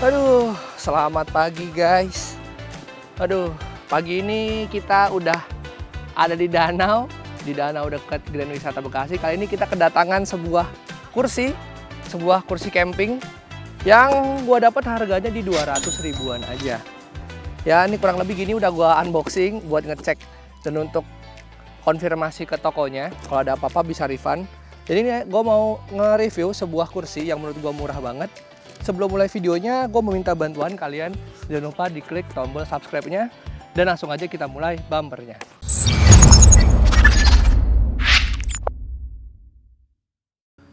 Aduh, selamat pagi guys. Aduh, pagi ini kita udah ada di danau dekat Grand Wisata Bekasi. Kali ini kita kedatangan sebuah kursi camping yang gua dapat harganya di 200 ribuan aja. Ya, ini kurang lebih gini udah gua unboxing buat ngecek dan untuk konfirmasi ke tokonya. Kalau ada apa-apa bisa refund. Jadi ini gua mau nge-review sebuah kursi yang menurut gua murah banget. Sebelum mulai videonya, gue meminta bantuan kalian. Jangan lupa diklik tombol subscribe-nya. Dan langsung aja kita mulai bumpernya.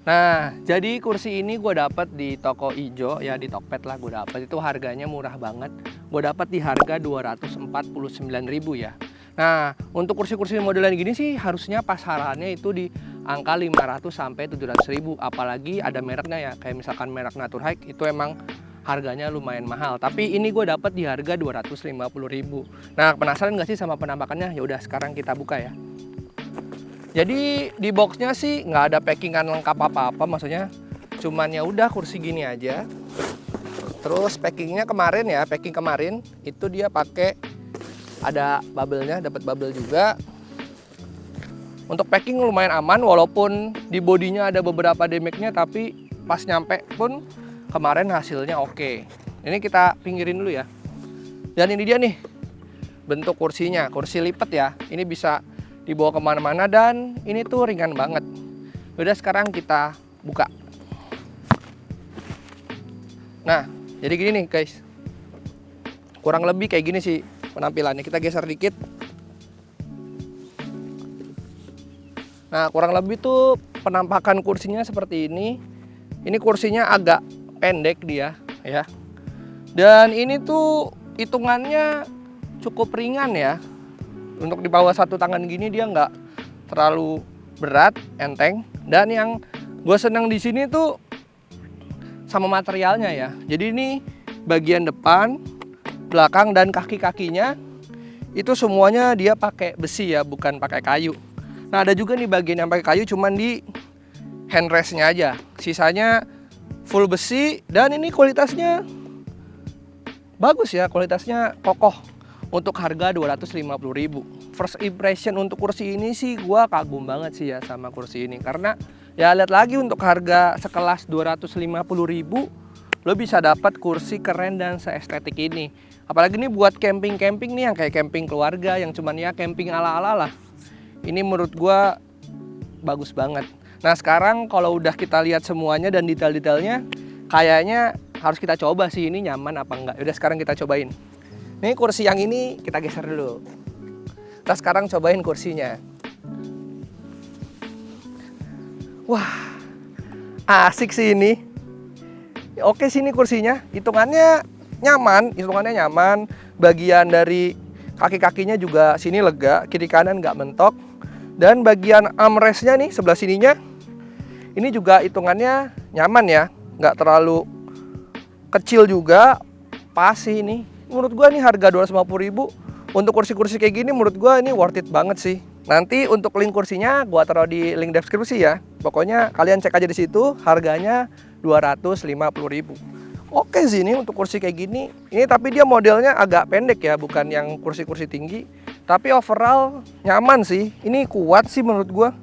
Nah, jadi kursi ini gue dapat di toko ijo, ya di Tokped lah gue dapat. Itu harganya murah banget. Gue dapat di harga 249.000 ya. Nah, untuk kursi-kursi modelan gini sih harusnya pasarannya itu di angka 500 sampai 700.000, apalagi ada mereknya ya, kayak misalkan merek Naturhike itu emang harganya lumayan mahal. Tapi ini gue dapat di harga 250.000. Nah, penasaran nggak sih sama penampakannya? Ya udah sekarang kita buka ya. Jadi di boxnya sih nggak ada packingan lengkap apa-apa, maksudnya cuman ya udah kursi gini aja. Terus packingnya kemarin ya, packing kemarin itu dia pakai ada bubble-nya, dapat bubble juga. Untuk packing lumayan aman, walaupun di bodinya ada beberapa damage-nya, tapi pas nyampe pun kemarin hasilnya oke. Ini kita pinggirin dulu ya. Dan ini dia nih bentuk kursinya, kursi lipat ya. Ini bisa dibawa kemana-mana dan ini tuh ringan banget. Udah sekarang kita buka. Nah, jadi gini nih guys. Kurang lebih kayak gini sih penampilannya. Kita geser dikit. Nah, kurang lebih tuh penampakan kursinya seperti ini. Ini kursinya agak pendek dia ya. Dan ini tuh hitungannya cukup ringan ya. Untuk di bawah satu tangan gini dia nggak terlalu berat, enteng. Dan yang gue senang di sini tuh sama materialnya ya. Jadi ini bagian depan, belakang dan kaki-kakinya itu semuanya dia pakai besi ya, bukan pakai kayu. Nah, ada juga nih bagian yang pakai kayu, cuman di handrestnya aja. Sisanya full besi dan ini kualitasnya bagus ya, kualitasnya kokoh. Untuk harga 250.000. First impression untuk kursi ini sih gua kagum banget sih ya sama kursi ini. Karena ya lihat lagi untuk harga sekelas 250.000 lo bisa dapat kursi keren dan seestetik ini. Apalagi ini buat camping-camping nih, yang kayak camping keluarga, yang cuman ya camping ala-ala lah. Ini menurut gua bagus banget. Nah, sekarang kalau udah kita lihat semuanya dan detail-detailnya, kayaknya harus kita coba sih ini nyaman apa enggak. Udah sekarang kita cobain. Nih kursi yang ini kita geser dulu. Kita sekarang cobain kursinya. Wah, asik sih ini. Oke sih ini kursinya, hitungannya nyaman. Bagian dari kaki-kakinya juga sini lega, kiri kanan nggak mentok. Dan bagian armrestnya nih sebelah sininya, ini juga hitungannya nyaman ya, nggak terlalu kecil juga, pas sih ini. Menurut gua nih harga 250.000 untuk kursi-kursi kayak gini menurut gua ini worth it banget sih. Nanti untuk link kursinya gua taruh di link deskripsi ya. Pokoknya kalian cek aja di situ, harganya 250.000. Oke sih ini untuk kursi kayak gini. Ini tapi dia modelnya agak pendek ya, bukan yang kursi-kursi tinggi. Tapi overall nyaman sih. Ini kuat sih menurut gua.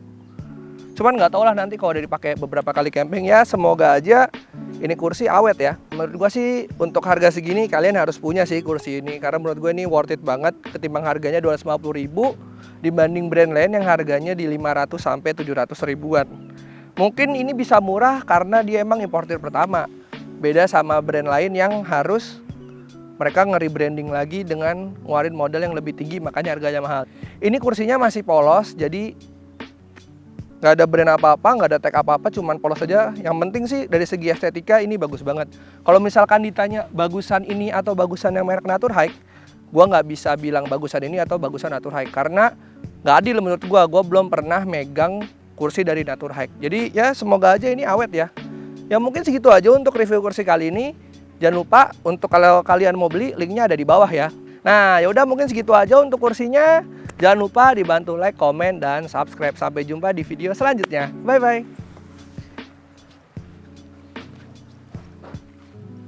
Cuman nggak tau lah nanti kalau udah dipakai beberapa kali camping ya, semoga aja ini kursi awet ya. Menurut gua sih untuk harga segini kalian harus punya sih kursi ini. Karena menurut gue ini worth it banget ketimbang harganya 250.000 dibanding brand lain yang harganya di 500 sampai 700 ribuan. Mungkin ini bisa murah karena dia emang importir pertama. Beda sama brand lain yang harus mereka nge-rebranding lagi dengan ngeluarin model yang lebih tinggi, makanya harganya mahal. Ini kursinya masih polos, jadi nggak ada brand apa-apa, nggak ada tag apa-apa, cuman polos aja. Yang penting sih dari segi estetika ini bagus banget. Kalau misalkan ditanya bagusan ini atau bagusan yang merek Naturhike, gua nggak bisa bilang bagusan ini atau bagusan Naturhike karena nggak adil menurut gua belum pernah megang kursi dari Naturhike. Jadi ya semoga aja ini awet ya. Ya mungkin segitu aja untuk review kursi kali ini. Jangan lupa untuk kalau kalian mau beli, linknya ada di bawah ya. Nah, ya udah mungkin segitu aja untuk kursinya. Jangan lupa dibantu like, komen, dan subscribe. Sampai jumpa di video selanjutnya. Bye-bye.